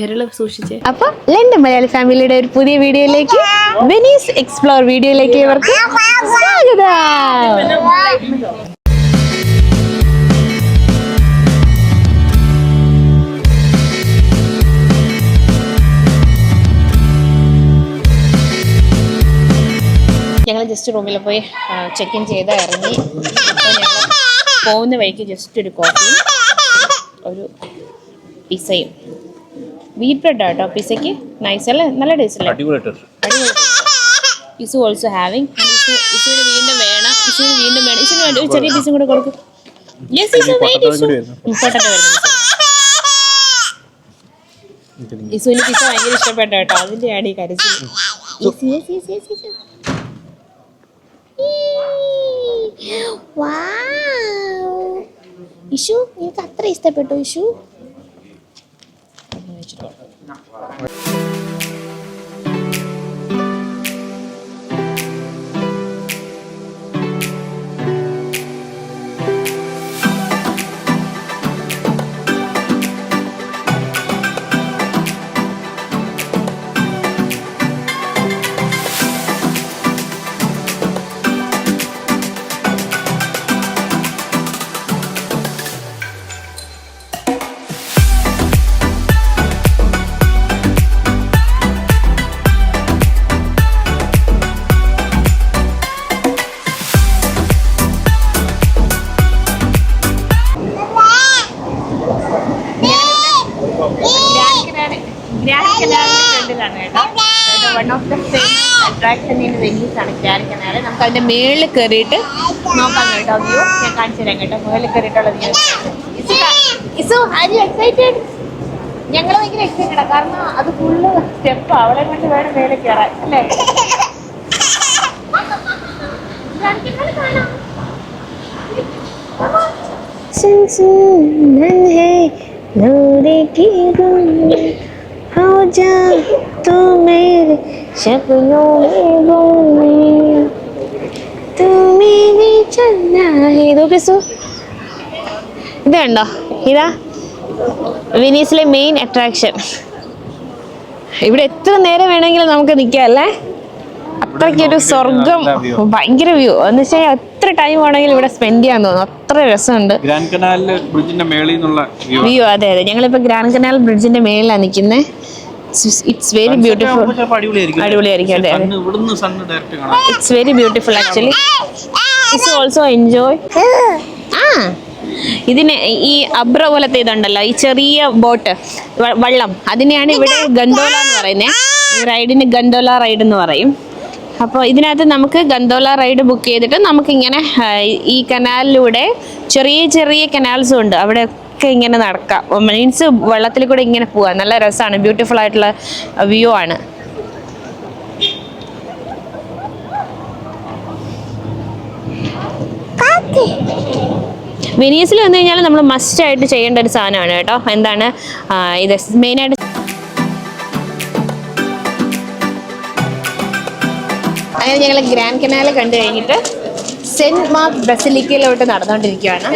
വിരൽ സൂക്ഷിച്ച്. അപ്പോൾ ലണ്ടൻ മലയാളി ഫാമിലിയുടെ ഒരു പുതിയ വീഡിയോയിലേക്ക്, വെനീസ് എക്സ്പ്ലോർ വീഡിയോയിലേക്ക് ഇവർക്ക് സ്വാഗതം. ഞങ്ങൾ ജസ്റ്റ് റൂമിൽ പോയി ചെക്ക് ഇൻ ചെയ്ത് ഇറങ്ങി. അപ്പോൾ ഞങ്ങൾ പോകുന്ന വഴിക്ക് ജസ്റ്റ് ഒരു കോഫിയും ഒരു പിസയും. വീറ്റ് ബ്രെഡ് ആട്ടോ പിസയ്ക്ക്. നൈസ് അല്ലേ? നല്ല ടേസ്റ്റ് അല്ലേ? ഇസു ഓൾസോ ഹാവിങ്. ഇസുവിന് വീണ്ടും വേണം. ഇസുവിന് വേണ്ടി ഒരു ചെറിയ പീസും കൂടെ കൊടുക്കും. Yes ഇസു wait. പൊട്ടറ്റോ വരുന്നു. ഇസുവിന് പിസ ഭയങ്കര ഇഷ്ടപ്പെട്ട കേട്ടോ. അതിൻ്റെ ആടി കരച്ചിൽ. ഇഷു നിനക്ക് അത്ര ഇഷ്ടപ്പെട്ടു issue? One of the famous attraction in Venice ആണ് ഗ്രാൻഡ് കനാൽ. നമുക്ക് അതിന്റെ മേളിൽ കയറിയിട്ട് നോക്കാം കേട്ടോ. വ്യൂ ഞാൻ കാണിച്ചു തരാം കേട്ടോ. മുകളിൽ കയറിയിട്ടുള്ള വ്യൂ. ഇസു ആർ യു എക്സൈറ്റഡ്? ഞങ്ങൾ ഭയങ്കര എക്സൈറ്റഡാ. കാരണം അത് ഫുള്ള് സ്റ്റെപ്പ് അവളെ കൊണ്ട് വേണം മേലെ കയറാൻ അല്ലേ? हो जा तू मेरे सपनों में गुम, तू मेरी चन्ना है. ഇതൊക്കെ സു ഇത് കണ്ടോ? ഇതാ വെനീസിലെ മെയിൻ അട്രാക്ഷൻ. ഇവിടെ എത്ര നേരം വേണമെങ്കിലും നമുക്ക് നിൽക്കാം അല്ലേ? അത്രയ്ക്കൊരു സ്വർഗം. ഭയങ്കര വ്യൂ എന്ന് വെച്ചാൽ എത്ര ടൈം ആണെങ്കിലും ഇവിടെ സ്പെൻഡ് ചെയ്യാൻ തോന്നും. അത്ര രസമുണ്ട്. ഗ്രാൻഡ് കനാൽ ബ്രിഡ്ജിന്റെ മേളിൽ നിന്നുള്ള വ്യൂ. അതെ അതെ, ഞങ്ങളിപ്പോ ഗ്രാൻഡ് കനാൽ ബ്രിഡ്ജിന്റെ മേളിലാണ് നിൽക്കുന്നത്. It's very beautiful. അടിപൊളിയായിരിക്കും. അതെ, it's very beautiful actually. It's also enjoy. ഇതിന് ഈ അബ്ര പോലത്തെ ഇതുണ്ടല്ലോ, ഈ ചെറിയ ബോട്ട് വള്ളം, അതിനെയാണ് ഇവിടെ ഗണ്ടോല എന്ന് പറയുന്നത്. ഈ റൈഡിന് ഗണ്ടോല റൈഡ് എന്ന് പറയും. അപ്പോൾ ഇതിനകത്ത് നമുക്ക് ഗണ്ടോല റൈഡ് ബുക്ക് ചെയ്തിട്ട് നമുക്കിങ്ങനെ ഈ കനാലിലൂടെ ചെറിയ ചെറിയ കനാൽസും ഉണ്ട്, അവിടെ ഒക്കെ ഇങ്ങനെ നടക്കാം. മീൻസ് വെള്ളത്തിൽ കൂടെ ഇങ്ങനെ പോവാം. നല്ല രസമാണ്. ബ്യൂട്ടിഫുൾ ആയിട്ടുള്ള വ്യൂ ആണ്. വെനീസിൽ വന്നു കഴിഞ്ഞാൽ നമ്മൾ മസ്റ്റ് ആയിട്ട് ചെയ്യേണ്ട ഒരു സാധനമാണ് കേട്ടോ. എന്താണ് ഇത് മെയിനായിട്ട് അങ്ങനെ ഞങ്ങൾ ഗ്രാൻഡ് കനാല് കണ്ടു കഴിഞ്ഞിട്ട് സെന്റ് മാർക്ക് ബസിലിക്കയിലോട്ട് നടന്നുകൊണ്ടിരിക്കുകയാണ്.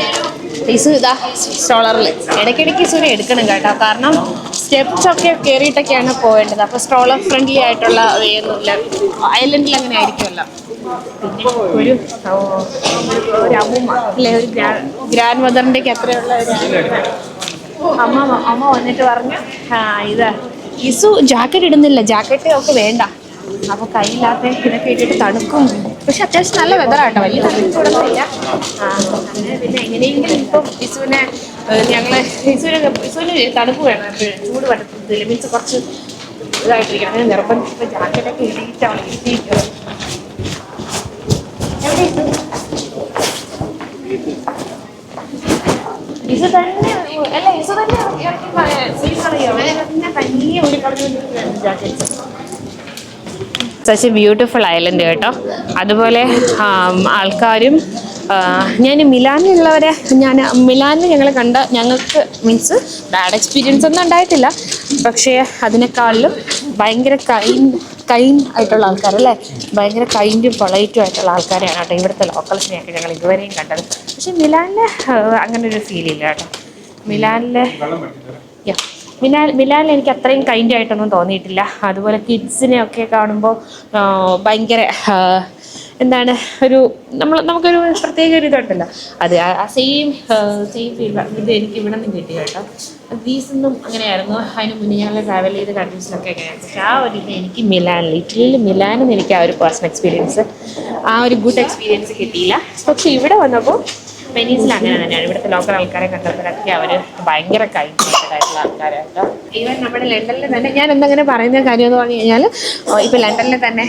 ഇസു ഇതാ സ്ട്രോളറിൽ. ഇടയ്ക്കിടയ്ക്ക് ഇസുവിനെ എടുക്കണം കേട്ടോ, കാരണം സ്റ്റെപ്സ് ഒക്കെ കയറിയിട്ടൊക്കെയാണ് പോകേണ്ടത്. അപ്പോൾ സ്ട്രോളർ ഫ്രണ്ട്ലി ആയിട്ടുള്ള വേയൊന്നുമില്ല. ഐലൻഡിൽ അങ്ങനെ ആയിരിക്കുമല്ലോ. പിന്നെ ഒരു അമ്മൂമ്മ അല്ലേ, ഒരു ഗ്രാൻഡ് മദറിൻ്റെക്ക് അത്രയുള്ള ഒരു അമ്മ വന്നിട്ട് പറഞ്ഞു ഇത് ഇസു ജാക്കറ്റ് ഇടുന്നില്ല, ജാക്കറ്റ് ഒക്കെ വേണ്ട. അപ്പോൾ കയ്യില്ലാത്ത ഇതൊക്കെ ഇട്ടിട്ട് തണുക്കും. പക്ഷെ അത്യാവശ്യം നല്ല വെതറാട്ടോ, വലിയ തണുപ്പൊന്നുമില്ല. അങ്ങനെ പിന്നെ എങ്ങനെയെങ്കിലും ഇപ്പം ഇസുവിന് തണുപ്പ് വേണം എപ്പോഴും, ചൂട് പറ്റത്തില്ല. മീൻസ് കുറച്ച് ഇതായിട്ടിരിക്കണം. അങ്ങനെ നിർബന്ധിച്ചപ്പോൾ ജാക്കറ്റൊക്കെ ഇടിയിട്ടാണ് ഇരുത്തിയിട്ട്. ഇസു തന്നെ അല്ല, ഇസു തന്നെ തനിയെ ഒരു കളഞ്ഞു jacket. Such A beautiful island കേട്ടോ. അതുപോലെ ആൾക്കാരും ഞാൻ മിലാനിലുള്ളവരെ മിലാനിൽ ഞങ്ങൾ കണ്ട ഞങ്ങൾക്ക് മീൻസ് ബാഡ് എക്സ്പീരിയൻസ് ഒന്നും ഉണ്ടായിട്ടില്ല. പക്ഷേ അതിനേക്കാളിലും ഭയങ്കര കൈൻഡ് ആയിട്ടുള്ള ആൾക്കാരല്ലേ, ഭയങ്കര കൈൻഡും പൊളൈറ്റും ആയിട്ടുള്ള ആൾക്കാരെയാണ് കേട്ടോ ഇവിടുത്തെ ലോക്കൽസിനെയൊക്കെ ഞങ്ങൾ ഇതുവരെയും കണ്ടത്. പക്ഷെ മിലാനിൽ അങ്ങനെ ഒരു ഫീൽ ഇല്ല കേട്ടോ. മിലാനിൽ എനിക്ക് അത്രയും കൈൻഡ് ആയിട്ടൊന്നും തോന്നിയിട്ടില്ല. അതുപോലെ കിഡ്സിനെയൊക്കെ കാണുമ്പോൾ ഭയങ്കര എന്താണ് നമുക്കൊരു പ്രത്യേക ഒരു ഇതുണ്ടല്ലോ, അത് ആ സെയിം ഫീൽ ഇത് എനിക്ക് ഇവിടെ നിന്ന് കിട്ടി കേട്ടോ. ഗ്രീസൊന്നും അങ്ങനെയായിരുന്നു, അതിന് മുന്നേ ഞങ്ങൾ ട്രാവൽ ചെയ്ത കൺട്രീസിലൊക്കെ എങ്ങനെയായിരുന്നു. പക്ഷേ ആ ഒരു ഇത് എനിക്ക് ഇറ്റലിയിൽ മിലാനിൽ നിന്ന് എനിക്ക് ആ ഒരു പേഴ്സണൽ എക്സ്പീരിയൻസ്, ആ ഒരു ഗുഡ് എക്സ്പീരിയൻസ് കിട്ടിയില്ല. പക്ഷേ ഇവിടെ വന്നപ്പോൾ വെനീസിൽ അങ്ങനെ തന്നെയാണ്. ഇവിടുത്തെ ലോക്കൽ ആൾക്കാരെ കണ്ടപ്പോഴൊക്കെ അവർ ഭയങ്കര കൈൻഡായിട്ടുള്ള ആൾക്കാരായിട്ട്. ഈവൻ നമ്മുടെ ലണ്ടനിൽ തന്നെ ഞാൻ എന്തെങ്കിലും പറയുന്ന കാര്യം എന്ന് പറഞ്ഞു കഴിഞ്ഞാൽ, ഇപ്പോൾ ലണ്ടനിൽ തന്നെ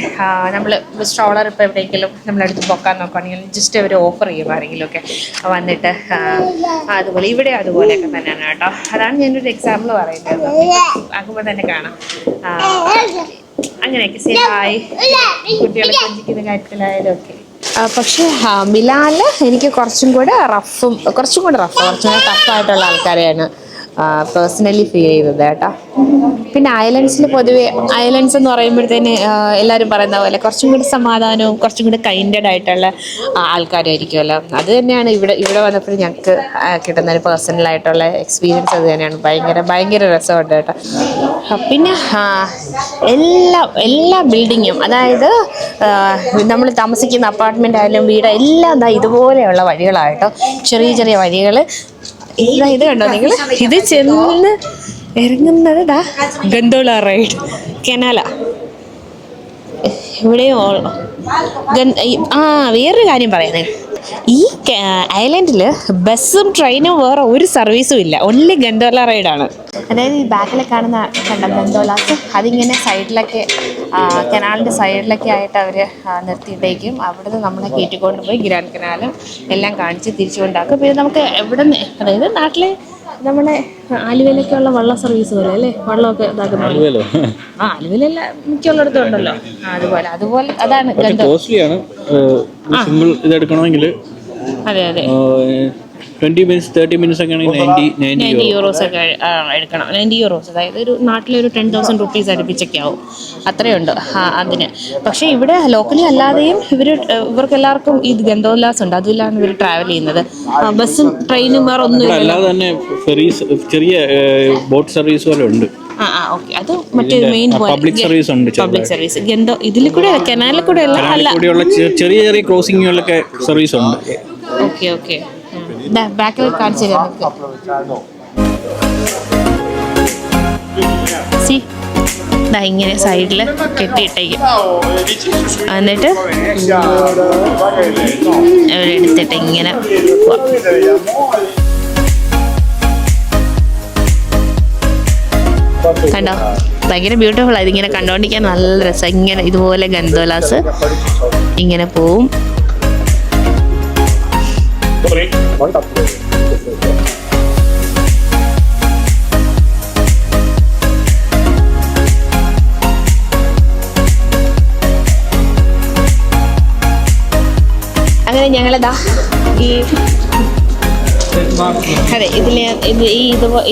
നമ്മൾ സ്ട്രോളർ ഇപ്പോൾ എവിടെയെങ്കിലും നമ്മളെടുത്ത് പൊക്കാൻ നോക്കുകയാണെങ്കിൽ ജസ്റ്റ് അവർ ഓഫർ ചെയ്യും ആരെങ്കിലുമൊക്കെ വന്നിട്ട്. അതുപോലെ ഇവിടെ അതുപോലെയൊക്കെ തന്നെയാണ് കേട്ടോ. അതാണ് ഞാനൊരു എക്സാമ്പിൾ പറയുന്നത്. ആകുമ്പോൾ തന്നെ കാണാം അങ്ങനെയൊക്കെ സേഫായി കുട്ടികളെ കൊഞ്ചിക്കുന്ന കാര്യത്തിലായാലും ഒക്കെ. പക്ഷേ മിലാനിൽ എനിക്ക് കുറച്ചും കൂടെ ടഫായിട്ടുള്ള ആൾക്കാരെയാണ് പേഴ്സണലി ഫീൽ ചെയ്തത് കേട്ടോ. പിന്നെ ഐലൻഡ്സിൽ പൊതുവെ ഐലൻഡ്സ് എന്ന് പറയുമ്പോഴത്തേന് എല്ലാവരും പറയുന്ന പോലെ കുറച്ചും കൂടി സമാധാനവും കുറച്ചും കൂടി കൈൻഡഡ് ആയിട്ടുള്ള ആൾക്കാരായിരിക്കുമല്ലോ. അത് തന്നെയാണ് ഇവിടെ വന്നപ്പോൾ ഞങ്ങൾക്ക് കിട്ടുന്ന ഒരു പേഴ്സണലായിട്ടുള്ള എക്സ്പീരിയൻസ്. അത് തന്നെയാണ് ഭയങ്കര രസമുണ്ട് കേട്ടോ. പിന്നെ എല്ലാ ബിൽഡിങ്ങും, അതായത് നമ്മൾ താമസിക്കുന്ന അപ്പാർട്ട്മെൻ്റ് ആയാലും വീട് എല്ലാം ഇതുപോലെയുള്ള വഴികളായിട്ടോ. ചെറിയ വഴികൾ. ഇത് കണ്ടോ നിങ്ങൾ, ഇത് ചെന്ന് ഇറങ്ങുന്നത് ഗണ്ടോള റൈഡ് കനാല. ഇവിടെയോ വേറൊരു കാര്യം പറയുന്നത്, ഈ ഐലൻഡിൽ ബസ്സും ട്രെയിനും വേറെ ഒരു സർവീസും ഇല്ല, ഒൺലി ഗണ്ടോള റൈഡാണ്. അതായത് ഈ ബാക്കിൽ കാണുന്ന ഗണ്ടോളാസ് അതിങ്ങനെ സൈഡിലൊക്കെ കനാലിൻ്റെ സൈഡിലൊക്കെ ആയിട്ട് അവർ നിർത്തിയിട്ടേക്കും. അവിടുന്ന് നമ്മളെ കയറ്റിക്കൊണ്ട് പോയി ഗ്രാൻഡ് കനാലും എല്ലാം കാണിച്ച് തിരിച്ചു കൊണ്ടാക്കും. പിന്നെ നമുക്ക് എവിടെ നിന്ന്, അതായത് നാട്ടിലെ നമ്മളെ ആലുവയിലൊക്കെ ഉള്ള വള്ള സർവീസ് പോലെ അല്ലേ, വള്ളമൊക്കെ ഇതാക്കുന്നത്. ആലുവയിലല്ല മിക്കുള്ളിടത്തും ഉണ്ടല്ലോ. അതുപോലെ അതാണ് ഇതെടുക്കണമെങ്കിൽ അതെ 20 minutes 30 minutes ഒക്കെ ആണെങ്കിൽ 90 euros ഒക്കെ എടുക്കണം. 90 euros, അതായത് ഒരു നാട്ടിലൊരു 10,000 rupees അടുപ്പിച്ചൊക്കെ ആവും, അത്രയുണ്ട് അതിന്. പക്ഷേ ഇവിടെ ലോക്കലി അല്ലാതെയും ഇവർക്ക് എല്ലാവർക്കും ഈ ഗണ്ടോലാസ് ഉണ്ട്, അതിലാണ് ഇവർ ട്രാവൽ ചെയ്യുന്നത്. ബസ്സും ട്രെയിനും വേറെ ഒന്നും അല്ലാതെ തന്നെ ചെറിയ ബോട്ട് സർവീസ് പോലെ ഉണ്ട്. ഓക്കെ, അത് മറ്റേ മെയിൻ പബ്ലിക് സർവീസ് ഉണ്ട്. പബ്ലിക് സർവീസ് ഇതിൽ കൂടെ കനാലിൽ കൂടെ കൂടെയുള്ള ചെറിയ ക്രോസിങ്ങുകളിലൊക്കെ സർവീസ് ഉണ്ട്. ഓക്കെ ബാക്കിൽ കാണിച്ചു തരാം. ഇങ്ങനെ സൈഡിൽ കെട്ടിയിട്ടേക്കും, എന്നിട്ട് അവരെടുത്തിട്ട് ഇങ്ങനെ കണ്ടോ, ഭയങ്കര ബ്യൂട്ടിഫുൾ ആയത്. ഇങ്ങനെ കണ്ടോണ്ടിരിക്കാൻ നല്ല രസം. ഇങ്ങനെ ഇതുപോലെ ഗണ്ടോലാസ് ഇങ്ങനെ പോവും. അങ്ങനെ ഞങ്ങളിതാ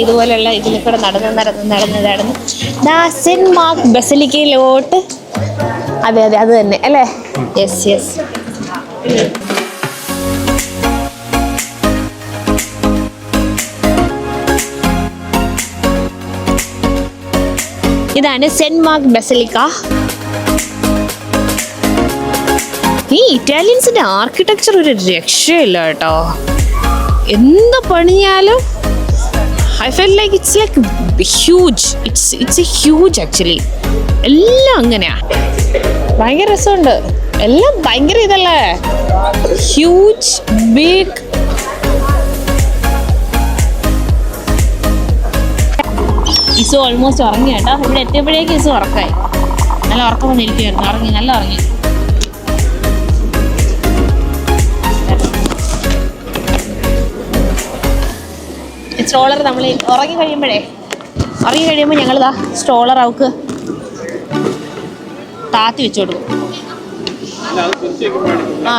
ഇതുപോലെയുള്ള ഇതിൽ കൂടെ നടന്ന് സെന്റ് മാർക്ക് ബസലിക്കയിലോട്ട്. അതെ അത് തന്നെ അല്ലേ. യെസ് ഇതാണ് സെന്റ് മാർക്ക് ബസലിക്ക. ഈ ഇറ്റാലിയൻസിന്റെ ആർക്കിടെക്ചർ ഒരു രക്ഷയില്ല കേട്ടോ. എന്ത് പണിയാലും I feel like it's like huge. It's a huge actually. എല്ലാം അങ്ങനെയാ, ഭയങ്കര രസമുണ്ട്. എല്ലാം ഭയങ്കര ഇതല്ലേ, ഹ്യൂജ് ബിഗ്. ഇസു ഓൾമോസ്റ്റ് ഉറങ്ങി കേട്ടോ. ഇവിടെ എത്തിയപ്പോഴേക്കും ഇസു ഉറക്കായി, നല്ല ഉറക്കം വന്നിരിക്കുമായിരുന്നു. നല്ല ഉറങ്ങി. സ്ട്രോളർ നമ്മൾ ഉറങ്ങി കഴിയുമ്പോൾ ഞങ്ങളിതാ സ്ട്രോളർ അവൾക്ക് താത്തി വെച്ച് കൊടുക്കും.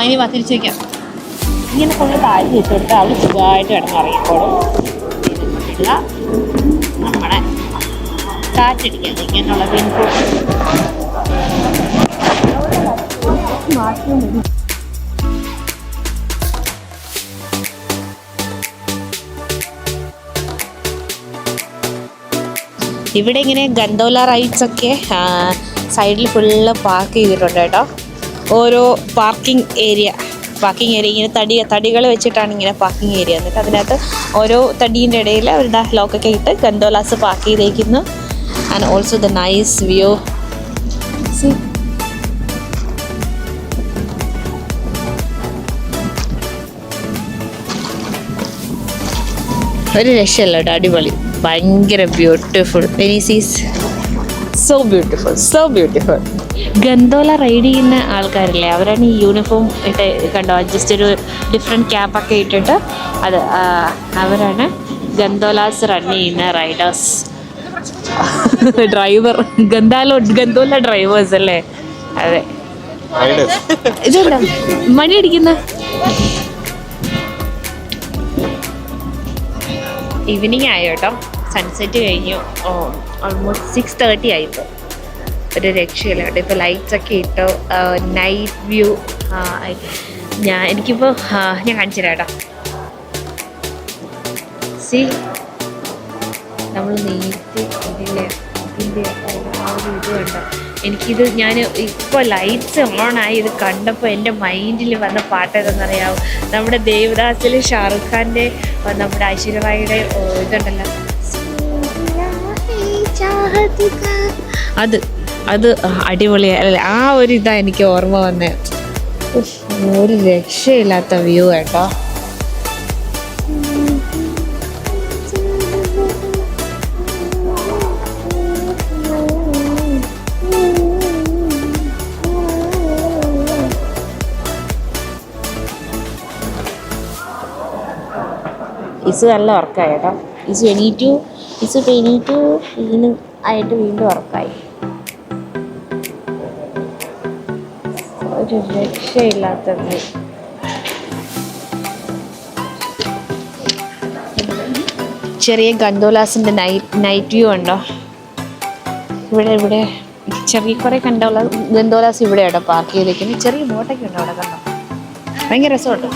ഇനി തിരിച്ചു വയ്ക്കാം. ഇങ്ങനെ കൊണ്ട് താഴ്ത്തി വെച്ച് കൊടുത്താൽ അവൾ സുഖമായിട്ട് കിടന്നുറങ്ങിക്കോളും. നമ്മുടെ കാറ്റടിക്കാൻ ഇങ്ങനെയുള്ള ഇവിടെ ഇങ്ങനെ ഗണ്ടോല റൈഡ്സ് ഒക്കെ സൈഡിൽ ഫുള്ള് പാർക്ക് ചെയ്തിട്ടുണ്ട് കേട്ടോ. ഓരോ പാർക്കിംഗ് ഏരിയ ഇങ്ങനെ തടികൾ വെച്ചിട്ടാണ് ഇങ്ങനെ പാർക്കിംഗ് ഏരിയ. എന്നിട്ട് അതിനകത്ത് ഓരോ തടീൻ്റെ ഇടയിൽ അവരുടെ ലോക്കൊക്കെ ഇട്ട് ഗണ്ടോലാസ് പാർക്ക് ചെയ്തേക്കുന്നു. And also the nice view. ഒരു രക്ഷയല്ല കേട്ടോ, അടിപൊളി, ഭയങ്കര beautiful. Venice is so beautiful. Gondola ride ചെയ്യുന്ന ആൾക്കാരില്ലേ, അവരാണ് ഈ യൂണിഫോം ഇട്ട് കണ്ടോ, ജസ്റ്റ് ഒരു ഡിഫറെൻറ്റ് ക്യാപ്പൊക്കെ ഇട്ടിട്ട് അത് അവരാണ് ഗന്തോലാസ് റൺ ചെയ്യുന്ന റൈഡേഴ്സ്. ഡ്രൈവർ ഗന്തോല ഡ്രൈവേഴ്സ് അല്ലേ? അതെ. ഇതല്ല മണി അടിക്കുന്ന ഈവനിങ് ആയോ കേട്ടോ. സൺസെറ്റ് കഴിഞ്ഞു. ഓൾമോസ്റ്റ് 6:30 ആയിപ്പോൾ. ഒരു രക്ഷയില്ല കേട്ടോ. ഇപ്പോൾ ലൈറ്റ്സ് ഒക്കെ ഇട്ടോ, നൈറ്റ് വ്യൂ. എനിക്കിപ്പോൾ ഞാൻ കാണിച്ചു തരാം കേട്ടോ. സി നമ്മൾ നേരത്തെ ഇതിൻ്റെ ആ ഒരു ഇത് കണ്ടോ. എനിക്കിത് ഞാൻ ഇപ്പോൾ ലൈറ്റ്സ് ഓണായി ഇത് കണ്ടപ്പോൾ എൻ്റെ മൈൻഡിൽ വന്ന പാട്ട് ഏതെന്നറിയാവും? നമ്മുടെ ദേവദാസിൽ ഷാറുഖ് ഖാൻ്റെ, നമ്മുടെ ഐശ്വര്യ റായിയുടെ ഇതുണ്ടല്ലോ, അത് അടിപൊളിയല്ലേ. ആ ഒരു ഇതാ എനിക്ക് ഓർമ്മ വന്നേ. ഒരു രക്ഷയില്ലാത്ത വ്യൂ കേട്ടോ. ഇസ് നല്ല ഉറക്കമായി കേട്ടോ. ഇസ് എണീറ്റു ആയിട്ട് വീണ്ടും ഉറക്കായി. ഒരു രക്ഷയില്ലാത്തത്. ചെറിയ ഗണ്ടോലാസിൻ്റെ നൈറ്റ് വ്യൂ ഉണ്ടോ? ഇവിടെ ചെറിയ കുറേ ഗണ്ടോലാസ് ഇവിടെ കേട്ടോ പാർക്ക് ചെയ്തേക്കുന്നത്. ചെറിയ ബോട്ടൊക്കെ ഉണ്ടോ അവിടെ കണ്ടോ? ഭയങ്കര രസമുണ്ട്.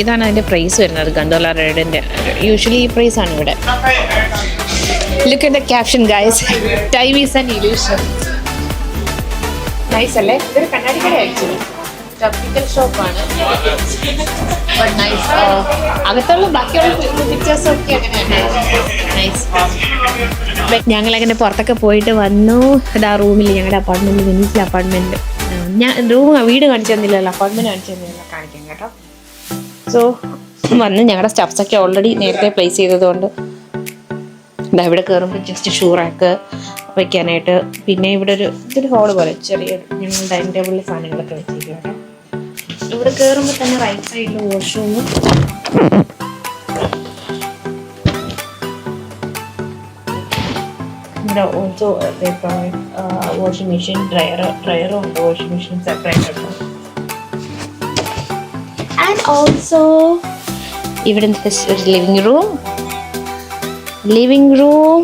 ഇതാണ് അതിൻ്റെ പ്രൈസ് വരുന്നത്, ഗണ്ടോല റൈഡിൻ്റെ. യൂഷ്വലി ഈ പ്രൈസാണ് ഇവിടെ. Look at the caption guys, time is an illusion. Nice അല്ലേ? ഇതൊരു കണ്ണാടിക്കട ആക്ച്വലി, ഒപ്റ്റിക്കൽ ഷോപ്പാണ്. But nice. അകത്തുള്ള ബാക്കിയുള്ള പിക്ചേഴ്സൊക്കെ അങ്ങനെയാണ്. നൈസ്. ഞങ്ങളങ്ങനെ പുറത്തൊക്കെ പോയിട്ട് വന്നു. ഇതാ റൂമിൽ, ഞങ്ങളുടെ അപ്പാർട്ട്മെൻറ്റ്, വെനീസിലെ അപ്പാർട്ട്മെൻറ്റ്. ഞാൻ വീട് കാണിച്ചു തന്നില്ലല്ലോ, അപ്പാർട്ട്മെൻറ്റ് കാണിച്ചു തന്നില്ല, കാണിക്കാം കേട്ടോ. സോ വന്ന് ഞങ്ങളുടെ സ്റ്റഫ്സൊക്കെ ഓൾറെഡി നേരത്തെ പ്ലേസ് ചെയ്തതുകൊണ്ട് ഇതാ ഇവിടെ കയറുമ്പോൾ ജസ്റ്റ് ഷൂ റാക്ക് വയ്ക്കാനായിട്ട്. പിന്നെ ഇവിടെ ഇതൊരു ഹോള് പോലെ ചെറിയ ഞങ്ങൾ ഡൈനിങ് ടേബിളിൽ സാധനങ്ങളൊക്കെ വെച്ചിരിക്കും കേട്ടോ. ഇവിടെ കയറുമ്പോൾ തന്നെ റൈറ്റ് സൈഡിൽ വാഷ്റൂമും, ഇവിടെ ഓൾസോ വാഷിംഗ് മെഷീൻ, ഡ്രയറും ഉണ്ട്. വാഷിംഗ് മെഷീൻ സെപ്പറേറ്റ് ഉണ്ട്. ആൻഡ് ഓൾസോ ഇവിടെ ഒരു living room.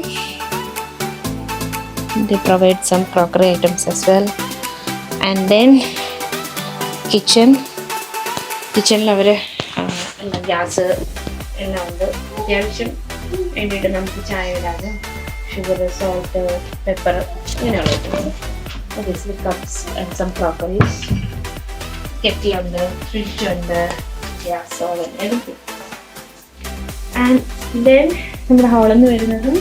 They provide some crockery items as well. And then കിച്ചണിൽ അവർ എല്ലാം ഗ്യാസ് എല്ലാം ഉണ്ട്. അത്യാവശ്യം വേണ്ടിയിട്ട് നമുക്ക് ചായ ഇടാനും ഷുഗർ, സോൾട്ട്, പെപ്പർ ഇങ്ങനെയുള്ളത്. Cups and some crockeries. കെറ്റിലുണ്ട്, ഫ്രിഡ്ജുണ്ട്, gas oven, everything. And then നമ്മുടെ ഹാളിൽ നിന്ന് വരുന്നത്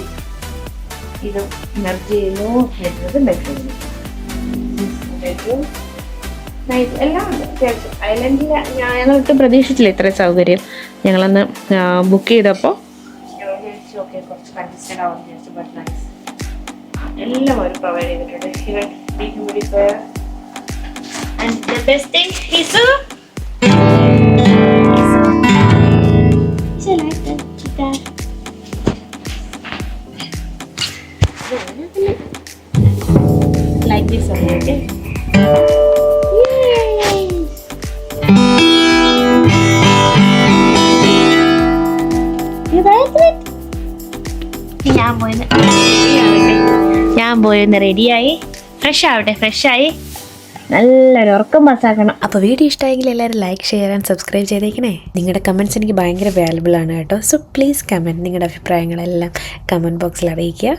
ഇത് മെർജ് ചെയ്യുന്നു. വരുന്നത് ബെഡ്റൂം നൈസ് എല്ലാം ഉണ്ട് അത്യാവശ്യം. ഐലൻഡിൽ ഞങ്ങളൊട്ട് പ്രതീക്ഷിച്ചില്ല ഇത്രയും സൗകര്യം. ഞങ്ങളന്ന് ബുക്ക് ചെയ്തപ്പോൾ ഓക്കെ കുറച്ച് കൺജസ്റ്റഡ് ആവും വിചാരിച്ചു. ബട്ട് നൈസ്, എല്ലാം അവർ പ്രൊവൈഡ് ചെയ്തിട്ടുണ്ട്. Even dehumidifier. And the best thing is like this only, okay? ഞാൻ പോയി ഒന്ന് റെഡിയായി ഫ്രഷായി നല്ലൊരു ഉറക്കം പാസ്സാക്കണം. അപ്പോൾ വീഡിയോ ഇഷ്ടമായെങ്കിൽ എല്ലാവരും ലൈക്ക് ഷെയർ ആൻഡ് സബ്സ്ക്രൈബ് ചെയ്തേക്കണേ. നിങ്ങളുടെ കമൻറ്റ്സ് എനിക്ക് ഭയങ്കര വാല്യുബിൾ ആണ് കേട്ടോ. സോ പ്ലീസ് കമൻറ്റ്, നിങ്ങളുടെ അഭിപ്രായങ്ങളെല്ലാം കമൻറ്റ് ബോക്സിൽ അറിയിക്കുക.